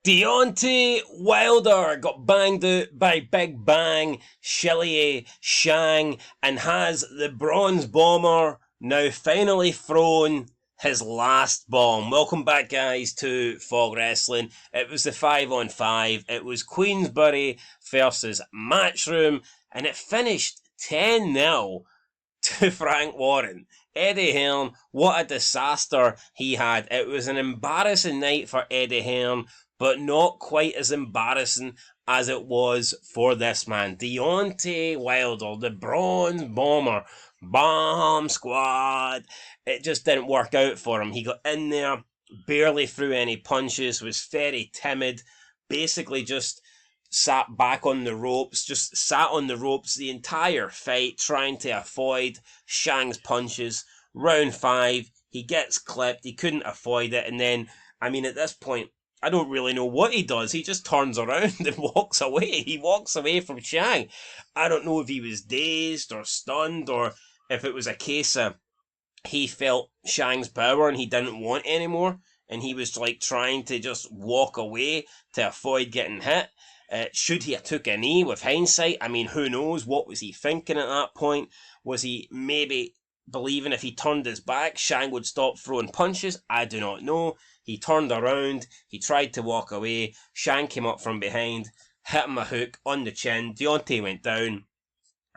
Deontay Wilder got banged out by Big Bang, Shilly Shang, and has the Bronze Bomber now finally thrown his last bomb. Welcome back, guys, to Fog Wrestling. It was the 5-on-5. It was Queensbury versus Matchroom, and it finished 10-0 to Frank Warren. Eddie Hearn, what a disaster he had. It was an embarrassing night for Eddie Hearn, but not quite as embarrassing as it was for this man. Deontay Wilder, the Bronze Bomber, Bomb Squad. It just didn't work out for him. He got in there, barely threw any punches, was very timid, basically just sat back on the ropes, just sat on the ropes the entire fight, trying to avoid Shang's punches. Round 5, he gets clipped, he couldn't avoid it, and then, I mean, at this point, I don't really know what he does. He just turns around and walks away. He walks away from Shang. I don't know if he was dazed or stunned or if it was a case of he felt Shang's power and he didn't want any more, and he was like trying to just walk away to avoid getting hit. Should he have took a knee with hindsight? I mean, who knows? What was he thinking at that point? Was he maybe believing if he turned his back, Shang would stop throwing punches? I do not know. He turned around, he tried to walk away, Shang came up from behind, hit him a hook on the chin, Deontay went down.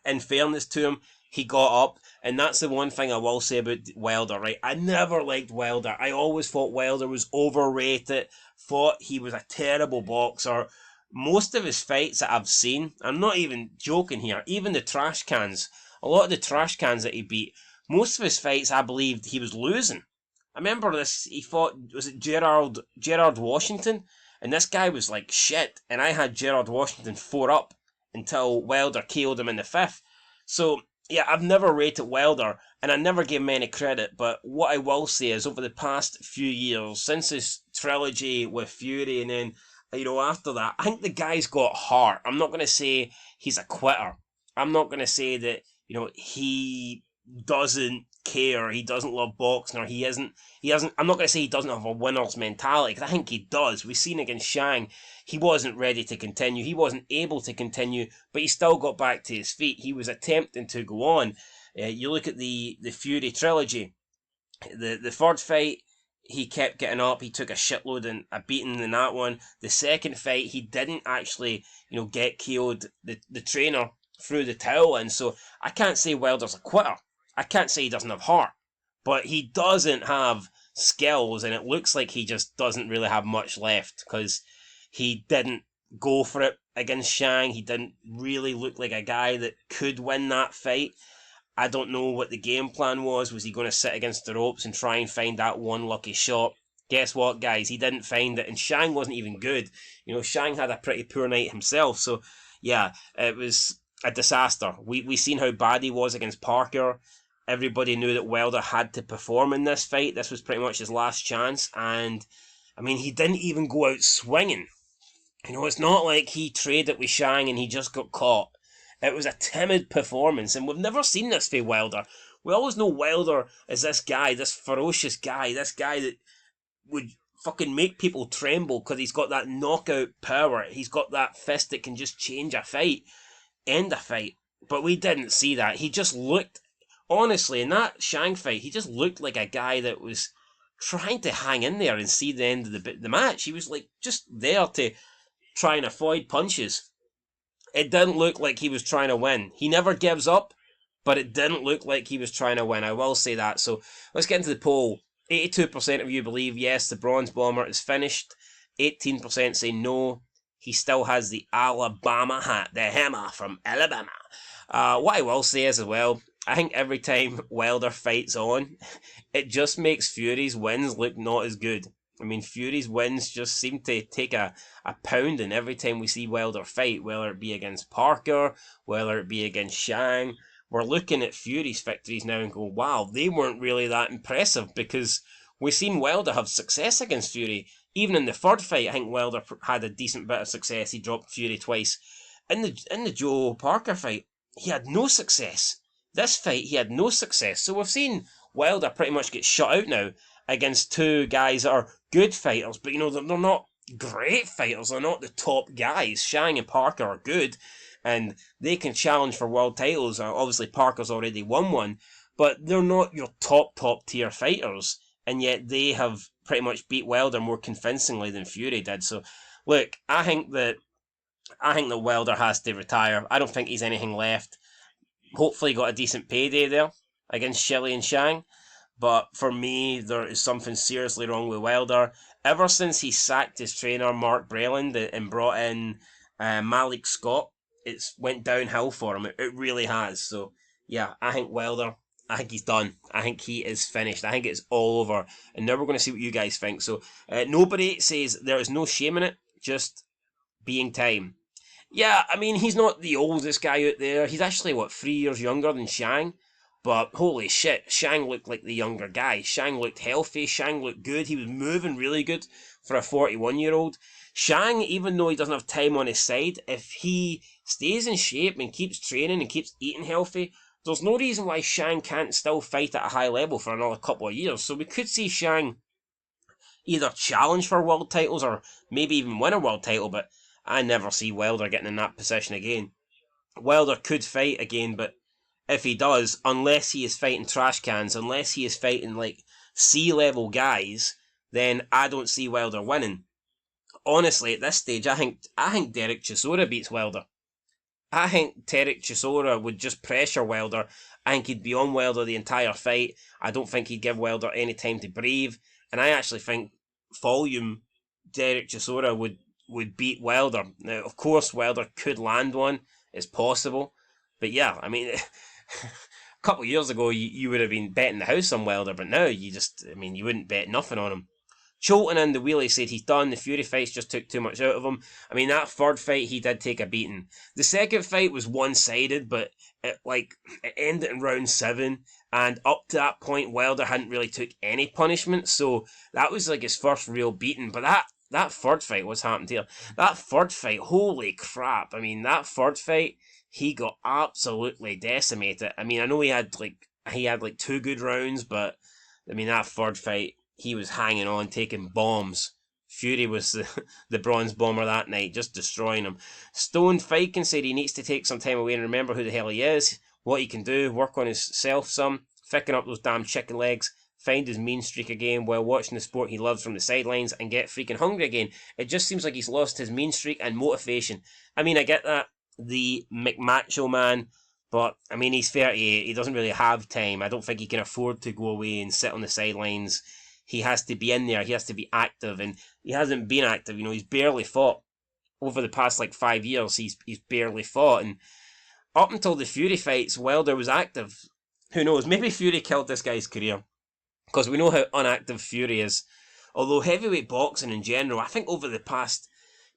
In fairness to him, he got up, and that's the one thing I will say about Wilder, right? I never liked Wilder. I always thought Wilder was overrated, thought he was a terrible boxer. Most of his fights that I've seen, I'm not even joking here, even the trash cans, a lot of the trash cans that he beat, most of his fights I believed he was losing. I remember this, he fought, was it Gerard Washington? And this guy was like shit, and I had Gerard Washington 4 up until Wilder KO'd him in the 5th. So, yeah, I've never rated Wilder, and I never gave him any credit, but what I will say is over the past few years, since his trilogy with Fury, and then, you know, after that, I think the guy's got heart. I'm not going to say he's a quitter. I'm not going to say that, you know, he doesn't care, he doesn't love boxing, or he hasn't, I'm not going to say he doesn't have a winner's mentality, because I think he does. We've seen against Shang, he wasn't ready to continue, he wasn't able to continue, but he still got back to his feet. He was attempting to go on. You look at the Fury trilogy, the third fight, he kept getting up, he took a shitload and a beating in that one. The second fight, he didn't actually, you know, get KO'd. The trainer threw the towel in, so I can't say Wilder's a quitter. I can't say he doesn't have heart, but he doesn't have skills, and it looks like he just doesn't really have much left, because he didn't go for it against Shang. He didn't really look like a guy that could win that fight. I don't know what the game plan was. Was he going to sit against the ropes and try and find that one lucky shot? Guess what, guys? He didn't find it, and Shang wasn't even good. You know, Shang had a pretty poor night himself, so yeah, it was a disaster. We seen how bad he was against Parker. Everybody knew that Wilder had to perform in this fight. This was pretty much his last chance, and I mean, he didn't even go out swinging. You know, it's not like he traded with Shang and he just got caught. It was a timid performance, and we've never seen this for Wilder. We always know Wilder as this guy, this ferocious guy, this guy that would fucking make people tremble because he's got that knockout power. He's got that fist that can just change a fight, end a fight. But we didn't see that. He just looked, honestly, in that Shang fight, he just looked like a guy that was trying to hang in there and see the end of the match. He was like just there to try and avoid punches. It didn't look like he was trying to win. He never gives up, but it didn't look like he was trying to win. I will say that. So let's get into the poll. 82% of you believe yes, the Bronze Bomber is finished. 18% say no. He still has the Alabama hat, the hammer from Alabama. What I will say is as well, I think every time Wilder fights on, it just makes Fury's wins look not as good. I mean, Fury's wins just seem to take a pounding every time we see Wilder fight, whether it be against Parker, whether it be against Shang. We're looking at Fury's victories now and go, wow, they weren't really that impressive, because we've seen Wilder have success against Fury. Even in the third fight, I think Wilder had a decent bit of success. He dropped Fury twice. In the Joe Parker fight, he had no success. This fight, he had no success. So we've seen Wilder pretty much get shut out now against two guys that are good fighters, but you know, they're not great fighters. They're not the top guys. Zhang and Parker are good, and they can challenge for world titles. Obviously, Parker's already won one, but they're not your top tier fighters, and yet they have pretty much beat Wilder more convincingly than Fury did. So, look, I think that Wilder has to retire. I don't think he's anything left. Hopefully, he got a decent payday there against Shelley and Zhang. But for me, there is something seriously wrong with Wilder. Ever since he sacked his trainer, Mark Breland, and brought in Malik Scott, it's went downhill for him. It really has. So, yeah, I think Wilder, I think he's done. I think he is finished. I think it's all over. And now we're going to see what you guys think. So, nobody says there is no shame in it, just being time. Yeah, I mean, he's not the oldest guy out there. He's actually, 3 years younger than Shang? But holy shit, Shang looked like the younger guy. Shang looked healthy. Shang looked good. He was moving really good for a 41-year-old. Shang, even though he doesn't have time on his side, if he stays in shape and keeps training and keeps eating healthy, there's no reason why Shang can't still fight at a high level for another couple of years. So we could see Shang either challenge for world titles or maybe even win a world title, but I never see Wilder getting in that position again. Wilder could fight again, but if he does, unless he is fighting trash cans, unless he is fighting like C-level guys, then I don't see Wilder winning. Honestly, at this stage, I think Derek Chisora beats Wilder. I think Derek Chisora would just pressure Wilder. I think he'd be on Wilder the entire fight. I don't think he'd give Wilder any time to breathe. And I actually think volume Derek Chisora would beat Wilder. Now, of course, Wilder could land one. It's possible. But yeah, I mean, a couple of years ago, you would have been betting the house on Wilder, but now you wouldn't bet nothing on him. Cholton and the wheelie said he's done. The Fury fights just took too much out of him. I mean, that third fight, he did take a beating. The second fight was one-sided, but it ended in round 7, and up to that point, Wilder hadn't really took any punishment, so that was like his first real beating. But that third fight, what's happened here? That third fight, holy crap. I mean, that third fight, he got absolutely decimated. I mean, I know he had 2 good rounds, but I mean, that third fight, he was hanging on, taking bombs. Fury was the bronze bomber that night, just destroying him. Stone Fiken said he needs to take some time away and remember who the hell he is, what he can do, work on himself some, ficking up those damn chicken legs, find his mean streak again while watching the sport he loves from the sidelines, and get freaking hungry again. It just seems like he's lost his mean streak and motivation. I mean, I get that, the McMacho man, but I mean, he's 38, he doesn't really have time. I don't think he can afford to go away and sit on the sidelines. He has to be in there, he has to be active, and he hasn't been active. He's barely fought. Over the past 5 years, he's barely fought, and up until the Fury fights, Wilder was active. Who knows, maybe Fury killed this guy's career, because we know how unactive Fury is. Although heavyweight boxing in general, I think over the past,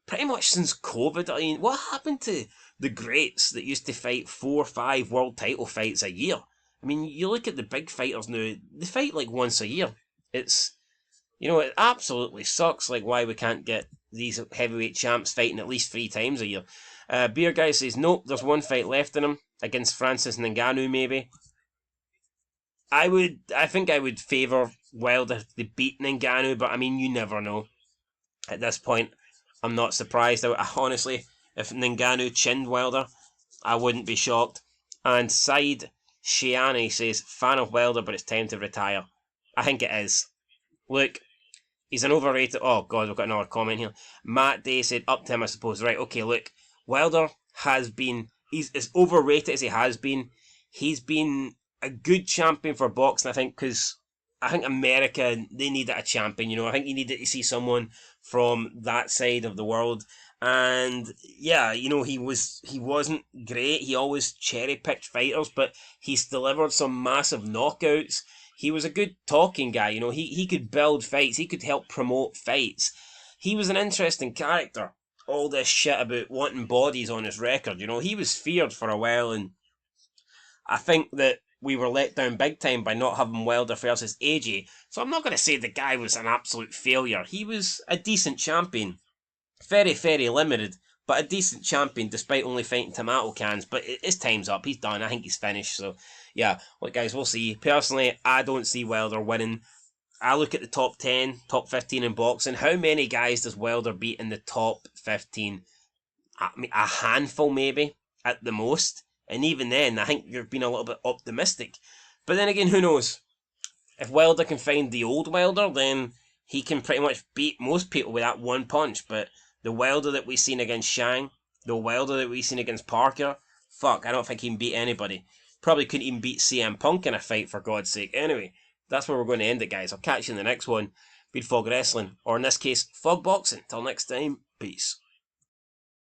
pretty much since COVID, I mean, what happened to the greats that used to fight 4 or 5 world title fights a year? I mean, you look at the big fighters now, they fight once a year. It absolutely sucks, why we can't get these heavyweight champs fighting at least 3 times a year. Beer Guy says, nope, there's 1 fight left in him, against Francis Ngannou, maybe. I think I would favour Wilder if they beat Ngannou, but I mean, you never know. At this point, I'm not surprised. Honestly, if Ngannou chinned Wilder, I wouldn't be shocked. And Side Shiani says, fan of Wilder, but it's time to retire. I think it is. Look, he's an overrated... Oh, God, we've got another comment here. Matt Day said, up to him, I suppose. Right, okay, look. Wilder has been... He's as overrated as he has been. He's been a good champion for boxing, I think, because I think America, they needed a champion, I think you needed to see someone from that side of the world. And yeah, he wasn't great. He always cherry-picked fighters, but he's delivered some massive knockouts. He was a good talking guy, he could build fights, he could help promote fights. He was an interesting character. All this shit about wanting bodies on his record, he was feared for a while, and I think that we were let down big time by not having Wilder versus AJ. So I'm not going to say the guy was an absolute failure. He was a decent champion. Very, very limited, but a decent champion despite only fighting tomato cans. But his time's up. He's done. I think he's finished. So, yeah. Look, guys, we'll see. Personally, I don't see Wilder winning. I look at the top 10, top 15 in boxing. How many guys does Wilder beat in the top 15? I mean, a handful maybe, at the most. And even then, I think you're being a little bit optimistic. But then again, who knows? If Wilder can find the old Wilder, then he can pretty much beat most people with that one punch. But the Wilder that we've seen against Zhang, the Wilder that we've seen against Parker, fuck, I don't think he can beat anybody. Probably couldn't even beat CM Punk in a fight, for God's sake. Anyway, that's where we're going to end it, guys. I'll catch you in the next one. Be Fog Wrestling, or in this case, Fog Boxing. Till next time, peace.